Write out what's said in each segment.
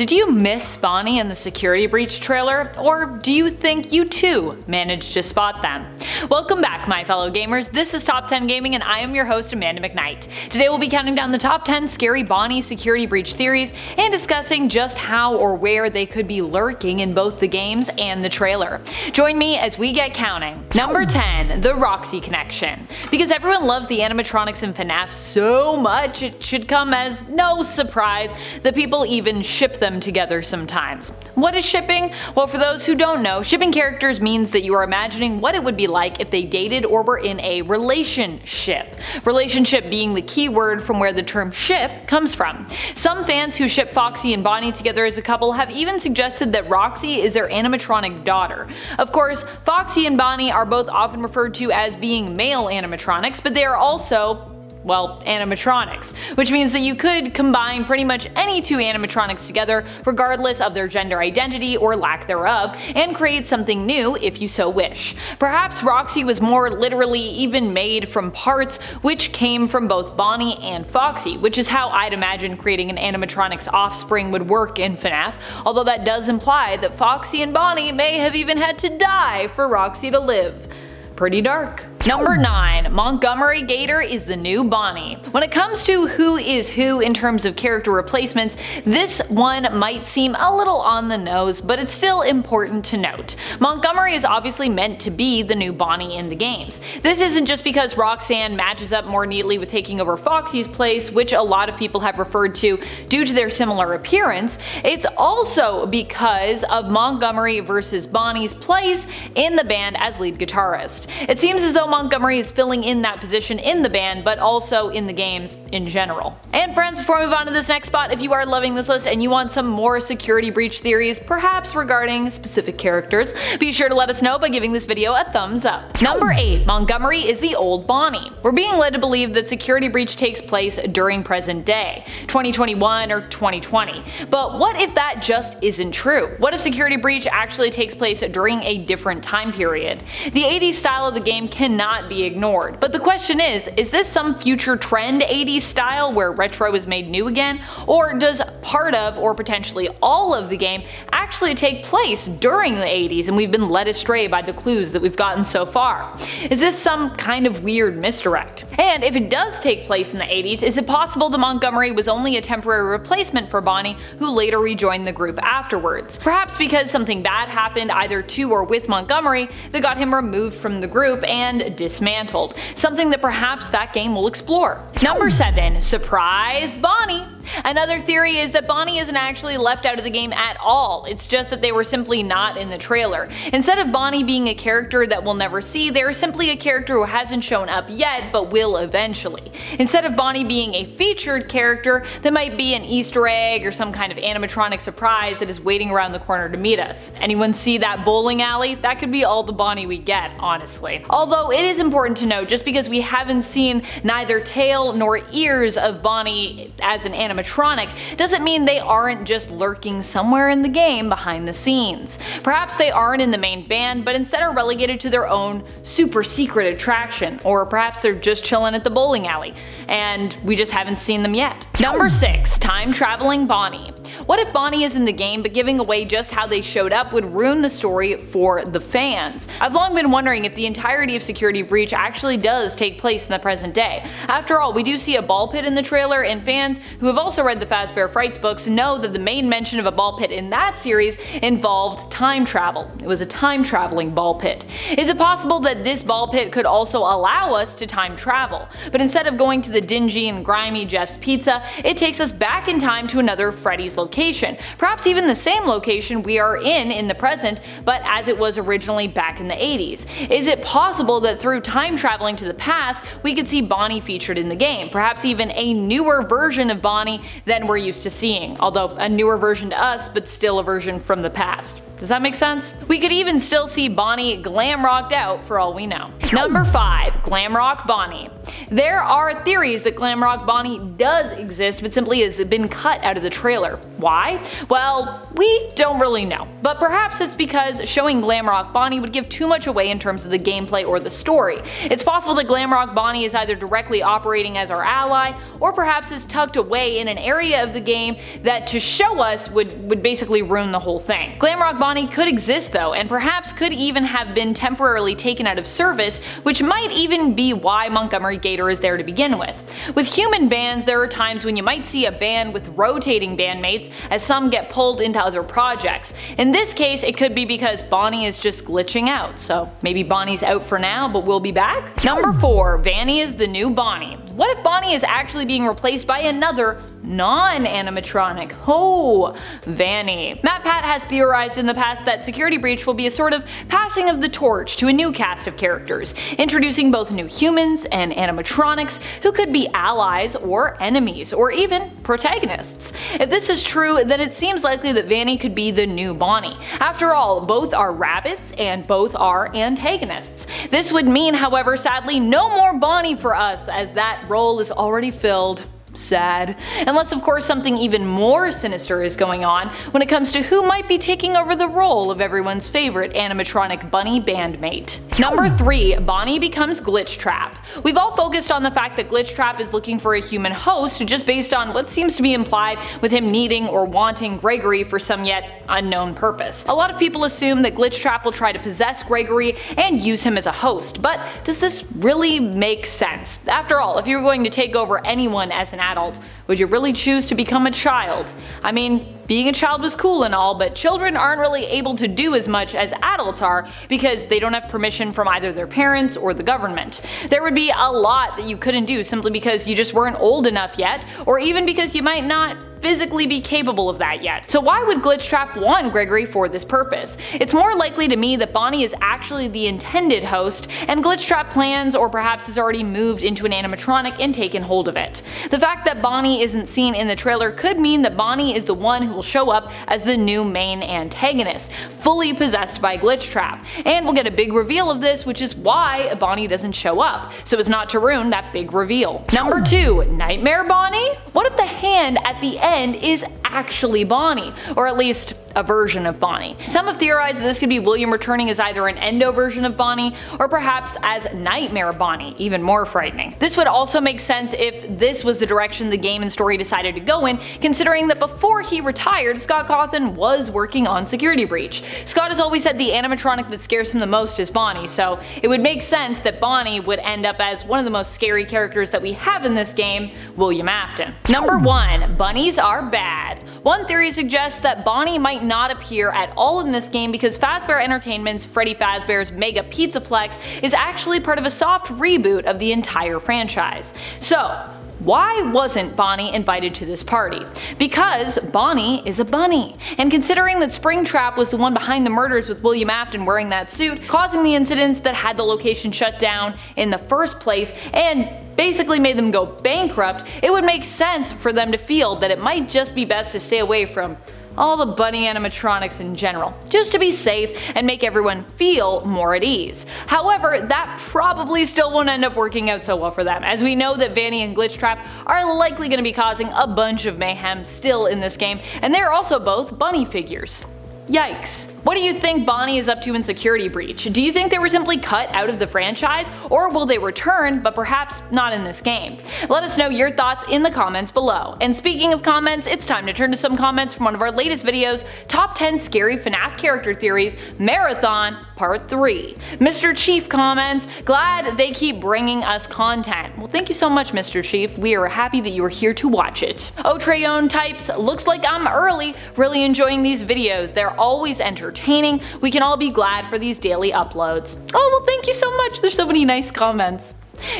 Did you miss Bonnie in the Security Breach trailer, or do you think you too managed to spot them? Welcome back, my fellow gamers. This is Top 10 Gaming and I am your host, Amanda McKnight. Today we'll be counting down the top 10 scary Bonnie Security Breach theories and discussing just how or where they could be lurking in both the games and the trailer. Join me as we get counting. Number 10, the Roxy connection. Because everyone loves the animatronics in FNAF so much, it should come as no surprise that people even ship them together sometimes. What is shipping? Well, for those who don't know, shipping characters means that you are imagining what it would be like if they dated or were in a relationship. Relationship being the key word from where the term ship comes from. Some fans who ship Foxy and Bonnie together as a couple have even suggested that Roxy is their animatronic daughter. Of course, Foxy and Bonnie are both often referred to as being male animatronics, but they are also, well, animatronics, which means that you could combine pretty much any two animatronics together regardless of their gender identity or lack thereof, and create something new if you so wish. Perhaps Roxy was more literally even made from parts which came from both Bonnie and Foxy, which is how I'd imagine creating an animatronic's offspring would work in FNAF, although that does imply that Foxy and Bonnie may have even had to die for Roxy to live. Pretty dark. Number 9, Montgomery Gator is the new Bonnie. When it comes to who is who in terms of character replacements, this one might seem a little on the nose, but it's still important to note. Montgomery is obviously meant to be the new Bonnie in the games. This isn't just because Roxanne matches up more neatly with taking over Foxy's place, which a lot of people have referred to due to their similar appearance. It's also because of Montgomery versus Bonnie's place in the band as lead guitarist. It seems as though Montgomery is filling in that position in the band, but also in the games in general. And friends, before we move on to this next spot, if you are loving this list and you want some more security breach theories, perhaps regarding specific characters, be sure to let us know by giving this video a thumbs up. Number 8, Montgomery is the old Bonnie. We're being led to believe that security breach takes place during present day, 2021 or 2020. But what if that just isn't true? What if security breach actually takes place during a different time period? The 80s style of the game cannot be ignored. But the question is this some future trend 80s style where retro is made new again? Or does part of, or potentially all of the game actually take place during the 80s and we've been led astray by the clues that we've gotten so far? Is this some kind of weird misdirect? And if it does take place in the 80s, is it possible that Montgomery was only a temporary replacement for Bonnie who later rejoined the group afterwards? Perhaps because something bad happened either to or with Montgomery that got him removed from the group and dismantled, something that perhaps that game will explore. Number 7, surprise Bonnie. Another theory is that Bonnie isn't actually left out of the game at all, it's just that they were simply not in the trailer. Instead of Bonnie being a character that we'll never see, they're simply a character who hasn't shown up yet but will eventually. Instead of Bonnie being a featured character, that might be an Easter egg or some kind of animatronic surprise that is waiting around the corner to meet us. Anyone see that bowling alley? That could be all the Bonnie we get, honestly. Although it is important to note, just because we haven't seen neither tail nor ears of Bonnie as an animatronic doesn't mean they aren't just lurking somewhere in the game behind the scenes. Perhaps they aren't in the main band, but instead are relegated to their own super secret attraction, or perhaps they're just chilling at the bowling alley and we just haven't seen them yet. Number 6, time traveling Bonnie. What if Bonnie is in the game but giving away just how they showed up would ruin the story for the fans? I've long been wondering if the entirety of Security Breach actually does take place in the present day. After all, we do see a ball pit in the trailer, and fans who have also read the Fazbear Frights books know that the main mention of a ball pit in that series involved time travel. It was a time traveling ball pit. Is it possible that this ball pit could also allow us to time travel, but instead of going to the dingy and grimy Jeff's Pizza, it takes us back in time to another Freddy's location, perhaps even the same location we are in the present, but as it was originally back in the 80s? Is it possible that through time traveling to the past, we could see Bonnie featured in the game, perhaps even a newer version of Bonnie than we're used to seeing, although a newer version to us, but still a version from the past? Does that make sense? We could even still see Bonnie glam rocked out for all we know. Number 5, Glamrock Bonnie. There are theories that Glamrock Bonnie does exist but simply has been cut out of the trailer. Why? Well, we don't really know, but perhaps it's because showing Glamrock Bonnie would give too much away in terms of the gameplay or the story. It's possible that Glamrock Bonnie is either directly operating as our ally, or perhaps is tucked away in an area of the game that to show us would basically ruin the whole thing. Glamrock Bonnie could exist though, and perhaps could even have been temporarily taken out of service, which might even be why Montgomery Gator is there to begin with. With human bands, there are times when you might see a band with rotating bandmates as some get pulled into other projects. In this case, it could be because Bonnie is just glitching out, so maybe Bonnie's out for now but will be back? Number 4. Vanny is the new Bonnie. What if Bonnie is actually being replaced by another non-animatronic? Oh, Vanny. MatPat has theorized in the past that Security Breach will be a sort of passing of the torch to a new cast of characters, introducing both new humans and animatronics who could be allies or enemies, or even protagonists. If this is true, then it seems likely that Vanny could be the new Bonnie. After all, both are rabbits and both are antagonists. This would mean, however, sadly, no more Bonnie for us, as that role is already filled. Sad. Unless of course something even more sinister is going on when it comes to who might be taking over the role of everyone's favorite animatronic bunny bandmate. Number 3. Bonnie becomes Glitch Trap. We've all focused on the fact that Glitch Trap is looking for a human host just based on what seems to be implied with him needing or wanting Gregory for some yet unknown purpose. A lot of people assume that Glitch Trap will try to possess Gregory and use him as a host, but does this really make sense? After all, if you were going to take over anyone as an adult, would you really choose to become a child? I mean, being a child was cool and all, but children aren't really able to do as much as adults are because they don't have permission from either their parents or the government. There would be a lot that you couldn't do simply because you just weren't old enough yet, or even because you might not physically be capable of that yet. So why would Glitch Trap want Gregory for this purpose? It's more likely to me that Bonnie is actually the intended host, and Glitch Trap plans or perhaps has already moved into an animatronic and taken hold of it. The fact that Bonnie isn't seen in the trailer could mean that Bonnie is the one who will show up as the new main antagonist, fully possessed by Glitch Trap. And we'll get a big reveal of this, which is why Bonnie doesn't show up, so as not to ruin that big reveal. Number 2. Nightmare Bonnie? What if the hand at the end is actually Bonnie, or at least a version of Bonnie? Some have theorized that this could be William returning as either an endo version of Bonnie, or perhaps as Nightmare Bonnie, even more frightening. This would also make sense if this was the direction the game and story decided to go in, considering that before he retired, Scott Cawthon was working on Security Breach. Scott has always said the animatronic that scares him the most is Bonnie, so it would make sense that Bonnie would end up as one of the most scary characters that we have in this game, William Afton. Number 1. Bunnies are bad. One theory suggests that Bonnie might not appear at all in this game because Fazbear Entertainment's Freddy Fazbear's Mega Pizzaplex is actually part of a soft reboot of the entire franchise. So, why wasn't Bonnie invited to this party? Because Bonnie is a bunny. And considering that Springtrap was the one behind the murders with William Afton wearing that suit, causing the incidents that had the location shut down in the first place, and basically made them go bankrupt, it would make sense for them to feel that it might just be best to stay away from all the bunny animatronics in general, just to be safe and make everyone feel more at ease. However, that probably still won't end up working out so well for them, as we know that Vanny and Glitch Trap are likely going to be causing a bunch of mayhem still in this game, and they're also both bunny figures. Yikes. What do you think Bonnie is up to in Security Breach? Do you think they were simply cut out of the franchise, or will they return, but perhaps not in this game? Let us know your thoughts in the comments below. And speaking of comments, it's time to turn to some comments from one of our latest videos, Top 10 Scary FNAF Character Theories Marathon Part 3. Mr. Chief comments, glad they keep bringing us content. Well, thank you so much, Mr. Chief. We are happy that you are here to watch it. Otreyon types, looks like I'm early, really enjoying these videos. They're always entertaining. We can all be glad for these daily uploads. Oh, well, thank you so much. There's so many nice comments.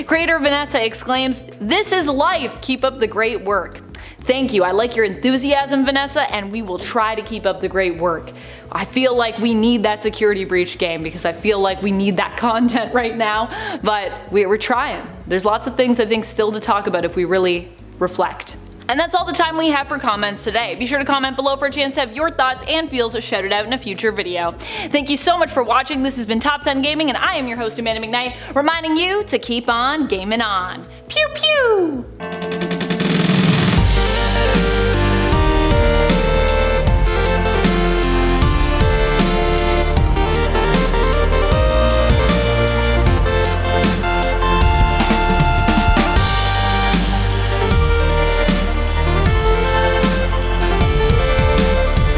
Creator Vanessa exclaims, this is life. Keep up the great work. Thank you. I like your enthusiasm, Vanessa, and we will try to keep up the great work. I feel like we need that Security Breach game because I feel like we need that content right now, but we're trying. There's lots of things I think still to talk about if we really reflect. And that's all the time we have for comments today. Be sure to comment below for a chance to have your thoughts and feels shouted out in a future video. Thank you so much for watching. This has been Top 10 Gaming, and I am your host Amanda McKnight, reminding you to keep on gaming on. Pew pew!